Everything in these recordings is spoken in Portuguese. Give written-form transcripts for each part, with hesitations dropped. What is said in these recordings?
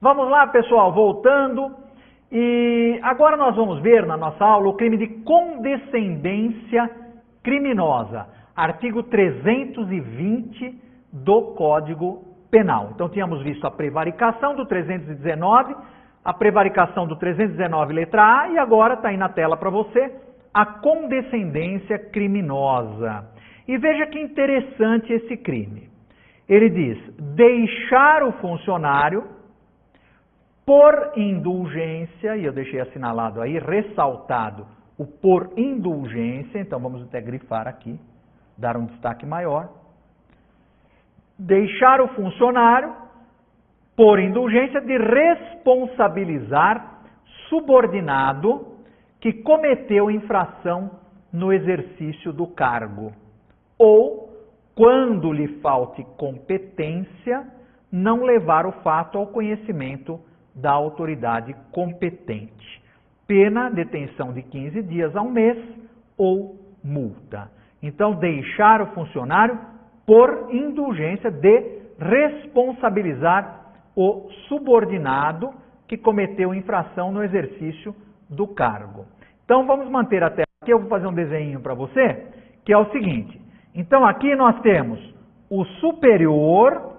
Vamos lá, pessoal, voltando. E agora nós vamos ver na nossa aula o crime de condescendência criminosa, artigo 320 do Código Penal. Então tínhamos visto a prevaricação do 319, a prevaricação do 319 letra A, e agora está aí na tela para você a condescendência criminosa. E veja que interessante esse crime. Ele diz, deixar o funcionário por indulgência, e eu deixei assinalado aí, ressaltado o por indulgência, então vamos até grifar aqui, dar um destaque maior. Deixar o funcionário, por indulgência, de responsabilizar subordinado que cometeu infração no exercício do cargo, ou, quando lhe falte competência, não levar o fato ao conhecimento da autoridade competente. Pena, detenção de 15 dias a um mês ou multa. Então, deixar o funcionário por indulgência de responsabilizar o subordinado que cometeu infração no exercício do cargo. Então, vamos manter a tela aqui, eu vou fazer um desenho para você, que é o seguinte. Então, aqui nós temos o superior,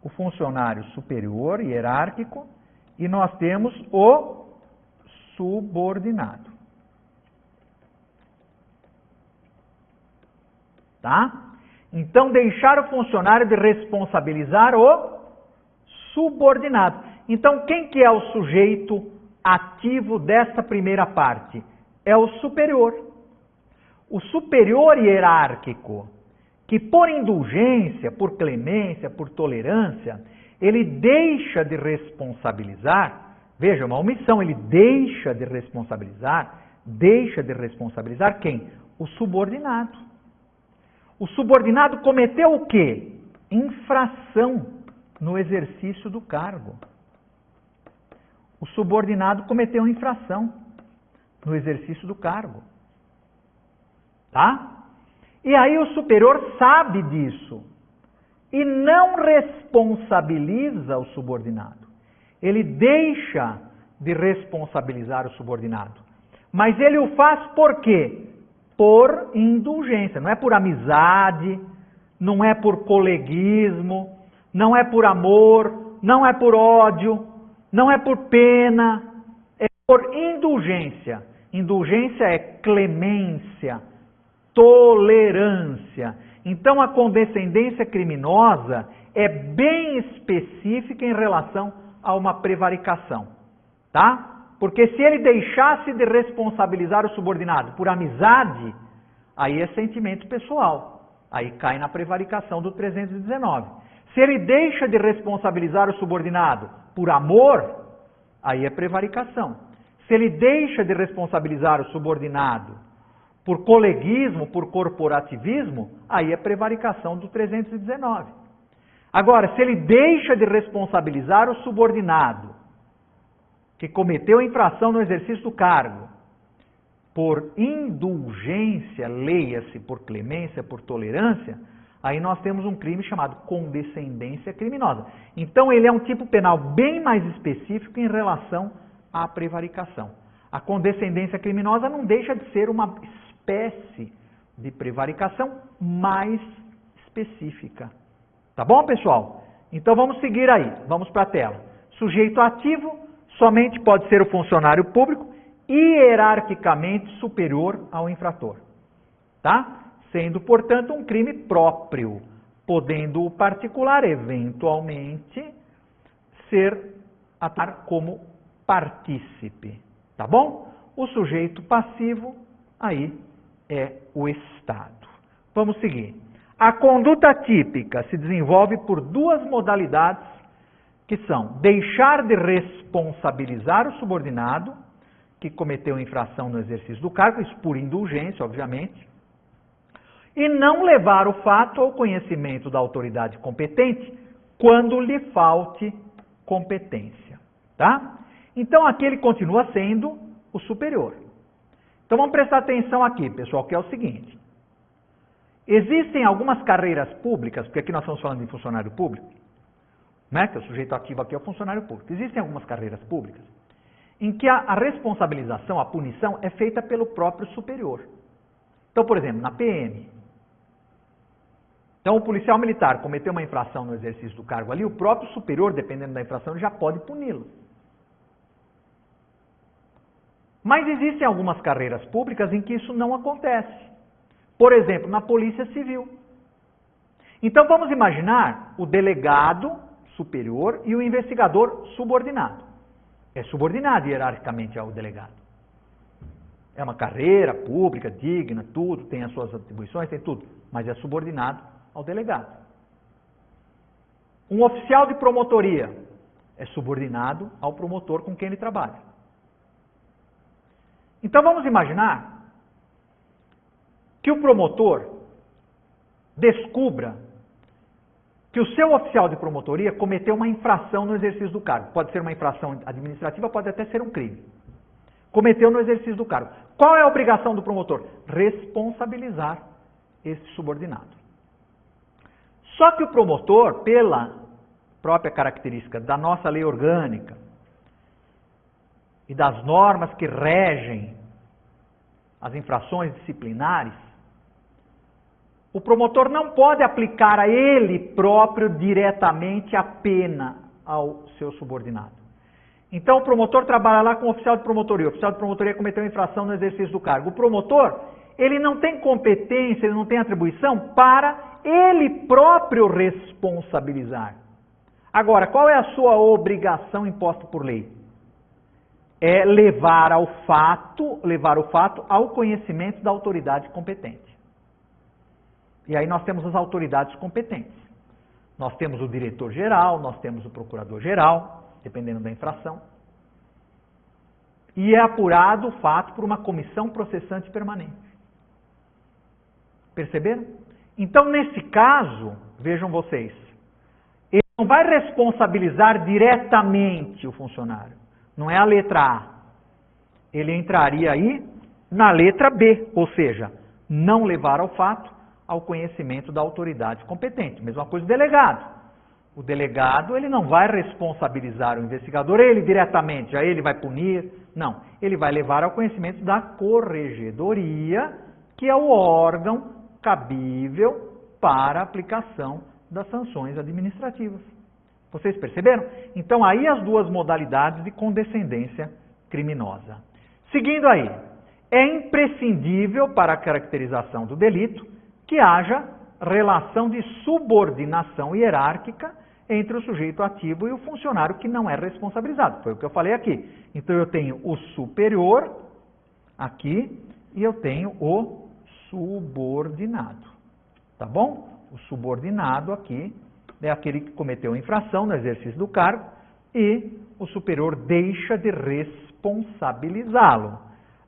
o funcionário superior, hierárquico, e nós temos o subordinado. Tá? Então, deixar o funcionário de responsabilizar o subordinado. Então, quem que é o sujeito ativo dessa primeira parte? É o superior. O superior hierárquico, que por indulgência, por clemência, por tolerância, ele deixa de responsabilizar, veja, uma omissão, ele deixa de responsabilizar quem? O subordinado. O subordinado cometeu o quê? Infração no exercício do cargo. O subordinado cometeu infração no exercício do cargo. Tá? E aí o superior sabe disso e não responsabiliza o subordinado. Ele deixa de responsabilizar o subordinado. Mas ele o faz por quê? Por indulgência. Não é por amizade, não é por coleguismo, não é por amor, não é por ódio, não é por pena, é por indulgência. Indulgência é clemência, tolerância. Então, a condescendência criminosa é bem específica em relação a uma prevaricação, tá? Porque se ele deixasse de responsabilizar o subordinado por amizade, aí é sentimento pessoal. Aí cai na prevaricação do 319. Se ele deixa de responsabilizar o subordinado por amor, aí é prevaricação. Se ele deixa de responsabilizar o subordinado por coleguismo, por corporativismo, aí é prevaricação do 319. Agora, se ele deixa de responsabilizar o subordinado que cometeu infração no exercício do cargo por indulgência, leia-se por clemência, por tolerância, aí nós temos um crime chamado condescendência criminosa. Então, ele é um tipo penal bem mais específico em relação à prevaricação. A condescendência criminosa não deixa de ser uma espécie de prevaricação mais específica. Tá bom, pessoal? Então vamos seguir aí, vamos para a tela. Sujeito ativo somente pode ser o funcionário público hierarquicamente superior ao infrator. Tá? Sendo, portanto, um crime próprio, podendo o particular, eventualmente, atuar como partícipe. Tá bom? O sujeito passivo, aí, é o Estado. Vamos seguir. A conduta típica se desenvolve por duas modalidades, que são deixar de responsabilizar o subordinado, que cometeu infração no exercício do cargo, isso por indulgência, obviamente, e não levar o fato ao conhecimento da autoridade competente quando lhe falte competência. Tá? Então, aqui ele continua sendo o superior. Então, vamos prestar atenção aqui, pessoal, que é o seguinte. Existem algumas carreiras públicas, porque aqui nós estamos falando de funcionário público, né? Que o sujeito ativo aqui é o funcionário público. Existem algumas carreiras públicas em que a responsabilização, a punição, é feita pelo próprio superior. Então, por exemplo, na PM. Então, o policial militar cometeu uma infração no exercício do cargo ali, o próprio superior, dependendo da infração, ele já pode puni-lo. Mas existem algumas carreiras públicas em que isso não acontece. Por exemplo, na Polícia Civil. Então, vamos imaginar o delegado superior e o investigador subordinado. É subordinado hierarquicamente ao delegado. É uma carreira pública, digna, tudo, tem as suas atribuições, tem tudo, mas é subordinado ao delegado. Um oficial de promotoria é subordinado ao promotor com quem ele trabalha. Então vamos imaginar que o promotor descubra que o seu oficial de promotoria cometeu uma infração no exercício do cargo. Pode ser uma infração administrativa, pode até ser um crime. Cometeu no exercício do cargo. Qual é a obrigação do promotor? Responsabilizar esse subordinado. Só que o promotor, pela própria característica da nossa lei orgânica e das normas que regem as infrações disciplinares, o promotor não pode aplicar a ele próprio diretamente a pena ao seu subordinado. Então o promotor trabalha lá com o oficial de promotoria. O oficial de promotoria cometeu infração no exercício do cargo. O promotor, ele não tem competência, ele não tem atribuição para ele próprio responsabilizar. Agora, qual é a sua obrigação imposta por lei? É levar o fato ao conhecimento da autoridade competente. E aí nós temos as autoridades competentes. Nós temos o diretor-geral, nós temos o procurador-geral, dependendo da infração. E é apurado o fato por uma comissão processante permanente. Perceberam? Então, nesse caso, vejam vocês, ele não vai responsabilizar diretamente o funcionário. Não é a letra A. Ele entraria aí na letra B, ou seja, não levar ao fato ao conhecimento da autoridade competente. Mesma coisa o delegado. O delegado, ele não vai responsabilizar o investigador, ele diretamente, já ele vai punir. Não, ele vai levar ao conhecimento da corregedoria, que é o órgão cabível para a aplicação das sanções administrativas. Vocês perceberam? Então, aí as duas modalidades de condescendência criminosa. Seguindo aí, é imprescindível para a caracterização do delito que haja relação de subordinação hierárquica entre o sujeito ativo e o funcionário que não é responsabilizado. Foi o que eu falei aqui. Então eu tenho o superior aqui e eu tenho o subordinado. Tá bom? O subordinado aqui é aquele que cometeu infração no exercício do cargo e o superior deixa de responsabilizá-lo.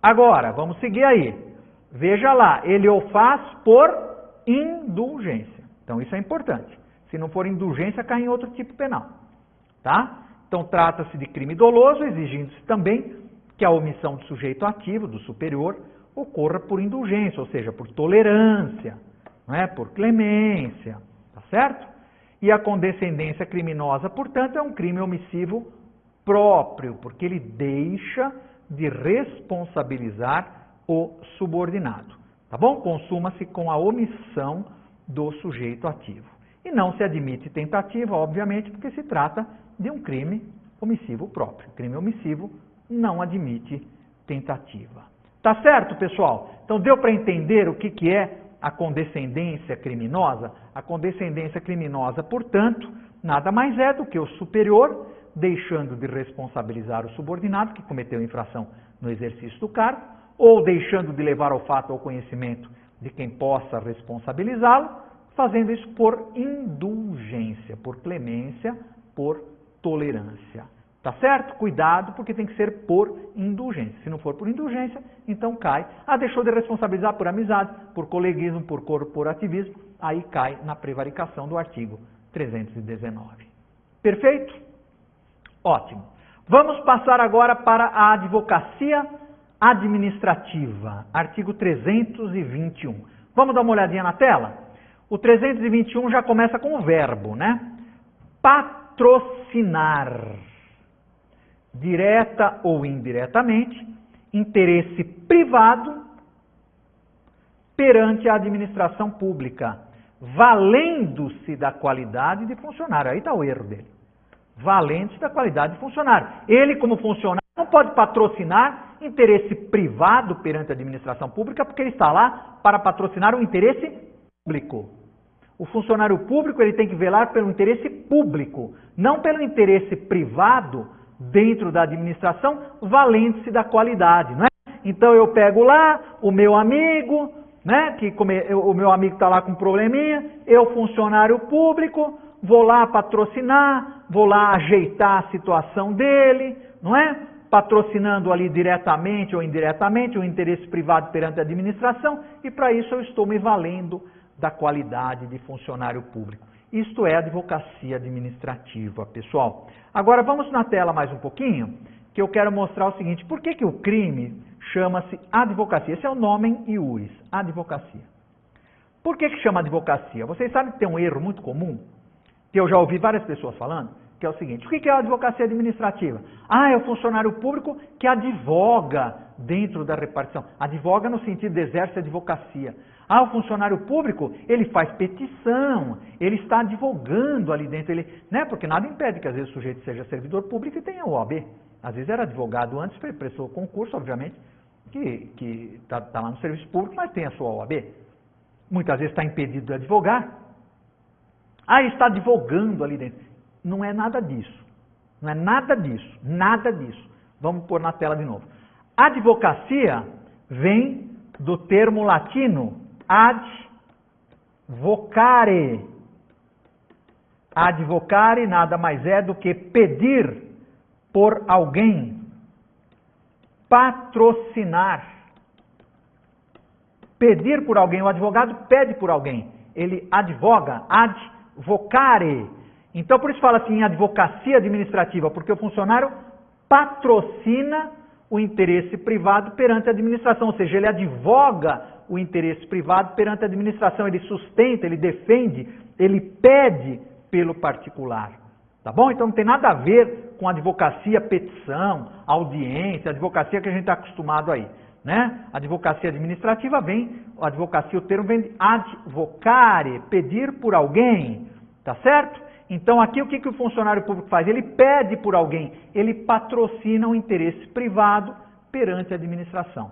Agora, vamos seguir aí. Veja lá, ele o faz por indulgência. Então isso é importante. Se não for indulgência, cai em outro tipo penal. Tá? Então trata-se de crime doloso, exigindo-se também que a omissão do sujeito ativo, do superior, ocorra por indulgência, ou seja, por tolerância, não é? Por clemência. Tá certo? E a condescendência criminosa, portanto, é um crime omissivo próprio, porque ele deixa de responsabilizar o subordinado. Tá bom? Consuma-se com a omissão do sujeito ativo. E não se admite tentativa, obviamente, porque se trata de um crime omissivo próprio. Crime omissivo não admite tentativa. Tá certo, pessoal? Então deu para entender o que é a condescendência criminosa? A condescendência criminosa, portanto, nada mais é do que o superior deixando de responsabilizar o subordinado que cometeu infração no exercício do cargo, ou deixando de levar o fato ao conhecimento de quem possa responsabilizá-lo, fazendo isso por indulgência, por clemência, por tolerância. Tá certo? Cuidado, porque tem que ser por indulgência. Se não for por indulgência, então cai. Ah, deixou de responsabilizar por amizade, por coleguismo, por corporativismo, aí cai na prevaricação do artigo 319. Perfeito? Ótimo. Vamos passar agora para a advocacia administrativa, artigo 321. Vamos dar uma olhadinha na tela? O 321 já começa com o verbo, né? patrocinar, direta ou indiretamente, interesse privado perante a administração pública, valendo-se da qualidade de funcionário. Aí está o erro dele. Valendo-se da qualidade de funcionário. Ele, como funcionário, não pode patrocinar interesse privado perante a administração pública, porque ele está lá para patrocinar o interesse público. O funcionário público ele tem que velar pelo interesse público, não pelo interesse privado dentro da administração, valendo-se da qualidade, não é? Então eu pego lá o meu amigo, né, o meu amigo está lá com um probleminha, eu, funcionário público, vou lá patrocinar, vou lá ajeitar a situação dele, não é? Patrocinando ali diretamente ou indiretamente o interesse privado perante a administração, e para isso eu estou me valendo da qualidade de funcionário público. Isto é advocacia administrativa, pessoal. Agora vamos na tela mais um pouquinho, que eu quero mostrar o seguinte: por que o crime chama-se advocacia? Esse é o nomen iuris, advocacia. Por que chama advocacia? Vocês sabem que tem um erro muito comum, que eu já ouvi várias pessoas falando, que é o seguinte: o que é a advocacia administrativa? Ah, é o funcionário público que advoga dentro da repartição. Advoga no sentido de exerce advocacia. Ah, o funcionário público, ele faz petição, ele está advogando ali dentro, né? Porque nada impede que às vezes o sujeito seja servidor público e tenha o OAB. Às vezes era advogado antes, prestou concurso, obviamente, que está lá no serviço público, mas tem a sua OAB. Muitas vezes está impedido de advogar. Ah, está advogando ali dentro. Não é nada disso. Não é nada disso. Nada disso. Vamos pôr na tela de novo. Advocacia vem do termo latino ad vocare. Advocare nada mais é do que pedir por alguém. Patrocinar. Pedir por alguém. O advogado pede por alguém. Ele advoga. Advocare. Então, por isso fala assim, advocacia administrativa, porque o funcionário patrocina o interesse privado perante a administração, ou seja, ele advoga o interesse privado perante a administração, ele sustenta, ele defende, ele pede pelo particular. Tá bom? Então não tem nada a ver com advocacia, petição, audiência, advocacia que a gente está acostumado aí, né? Advocacia administrativa advocacia, o termo vem de advocare, pedir por alguém, tá certo? Então aqui o que o funcionário público faz? Ele pede por alguém, ele patrocina o interesse privado perante a administração.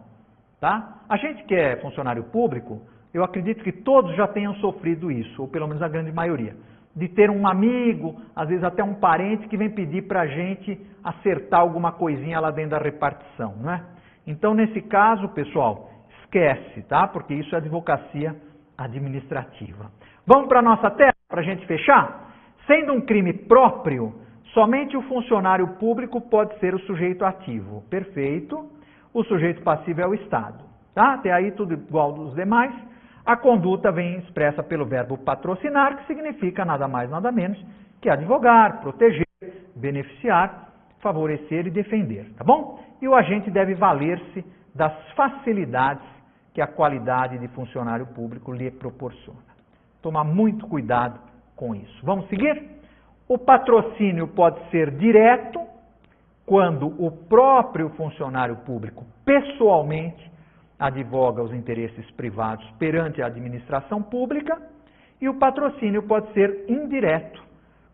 Tá? A gente que é funcionário público, eu acredito que todos já tenham sofrido isso, ou pelo menos a grande maioria. De ter um amigo, às vezes até um parente, que vem pedir para a gente acertar alguma coisinha lá dentro da repartição. Não é? Então nesse caso, pessoal, esquece, tá? Porque isso é advocacia administrativa. Vamos para a nossa tela, para a gente fechar? Sendo um crime próprio, somente o funcionário público pode ser o sujeito ativo. Perfeito. O sujeito passivo é o Estado. Tá? Até aí tudo igual dos demais. A conduta vem expressa pelo verbo patrocinar, que significa nada mais, nada menos que advogar, proteger, beneficiar, favorecer e defender. Tá bom? E o agente deve valer-se das facilidades que a qualidade de funcionário público lhe proporciona. Tomar muito cuidado com isso. Vamos seguir? O patrocínio pode ser direto, quando o próprio funcionário público pessoalmente advoga os interesses privados perante a administração pública, e o patrocínio pode ser indireto,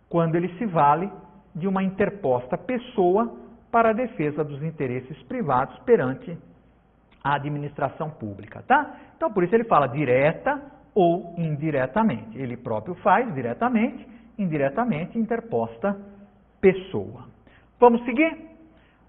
quando ele se vale de uma interposta pessoa para a defesa dos interesses privados perante a administração pública, tá? Então, por isso ele fala direta ou indiretamente. Ele próprio faz diretamente, indiretamente, interposta pessoa. Vamos seguir?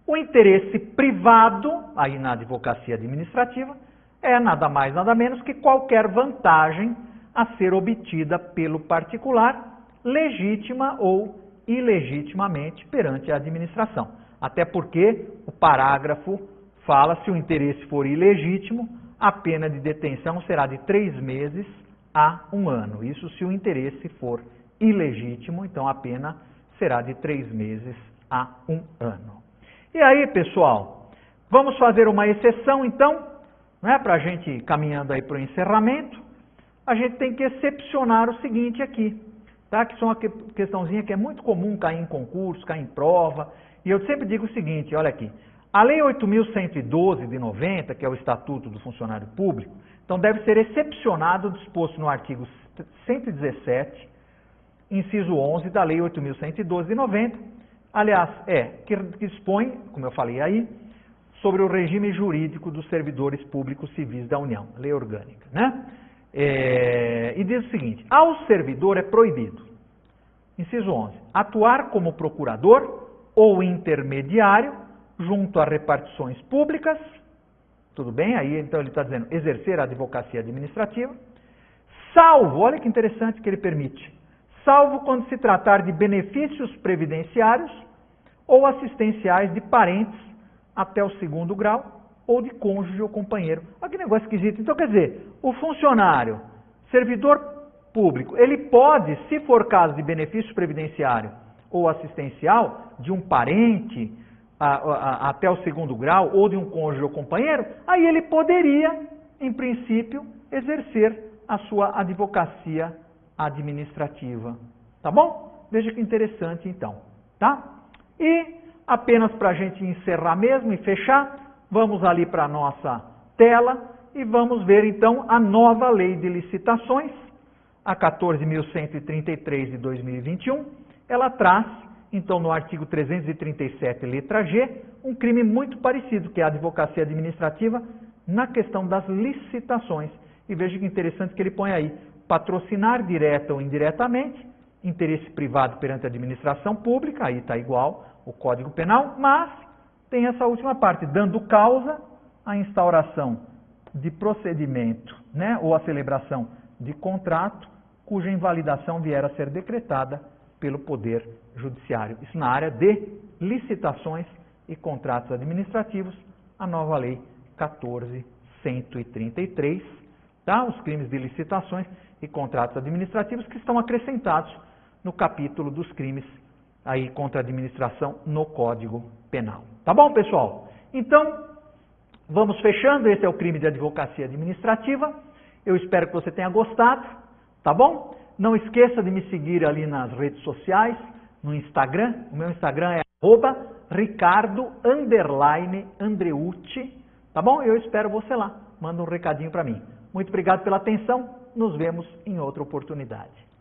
O interesse privado, aí na advocacia administrativa, é nada mais, nada menos que qualquer vantagem a ser obtida pelo particular, legítima ou ilegitimamente perante a administração. Até porque o parágrafo fala, se o interesse for ilegítimo, a pena de detenção será de 3 meses a 1 ano. Isso se o interesse for ilegítimo, então a pena será de 3 meses a 1 ano. E aí, pessoal, vamos fazer uma exceção, então, né, para a gente ir caminhando aí para o encerramento. A gente tem que excepcionar o seguinte aqui. tá? Que são uma questãozinha que é muito comum cair em concurso, cair em prova. E eu sempre digo o seguinte, olha aqui, a Lei 8.112 de 90, que é o Estatuto do Funcionário Público, então deve ser excepcionado o disposto no artigo 117, inciso 11 da Lei 8.112 de 90, aliás, que dispõe, como eu falei aí, sobre o regime jurídico dos servidores públicos civis da União, lei orgânica, né? E diz o seguinte, ao servidor é proibido, inciso 11, atuar como procurador ou intermediário junto a repartições públicas, tudo bem? Aí então ele está dizendo exercer a advocacia administrativa, salvo, olha que interessante que ele permite, salvo quando se tratar de benefícios previdenciários ou assistenciais de parentes até o 2º grau ou de cônjuge ou companheiro. Olha que negócio esquisito. Então, quer dizer, o funcionário, servidor público, ele pode, se for caso de benefício previdenciário ou assistencial de um parente até o 2º grau ou de um cônjuge ou companheiro, aí ele poderia, em princípio, exercer a sua advocacia administrativa. Tá bom? Veja que interessante, então. Tá? E, apenas para a gente encerrar mesmo e fechar, vamos ali para a nossa tela e vamos ver, então, a nova lei de licitações, a 14.133 de 2021. Ela traz, então, no artigo 337, letra G, um crime muito parecido, que é a advocacia administrativa na questão das licitações. E veja que interessante que ele põe aí, patrocinar direta ou indiretamente, interesse privado perante a administração pública, aí está igual o Código Penal, mas tem essa última parte, dando causa à instauração de procedimento, né, ou à celebração de contrato, cuja invalidação vier a ser decretada pelo Poder Judiciário. Isso na área de licitações e contratos administrativos, a nova Lei 14.133, tá? Os crimes de licitações e contratos administrativos que estão acrescentados no capítulo dos crimes aí contra a administração no Código Penal. Tá bom, pessoal? Então, vamos fechando. Esse é o crime de advocacia administrativa. Eu espero que você tenha gostado, tá bom? Não esqueça de me seguir ali nas redes sociais, no Instagram. O meu Instagram é @Ricardo_Andreucci, tá bom? Eu espero você lá. Manda um recadinho para mim. Muito obrigado pela atenção. Nos vemos em outra oportunidade.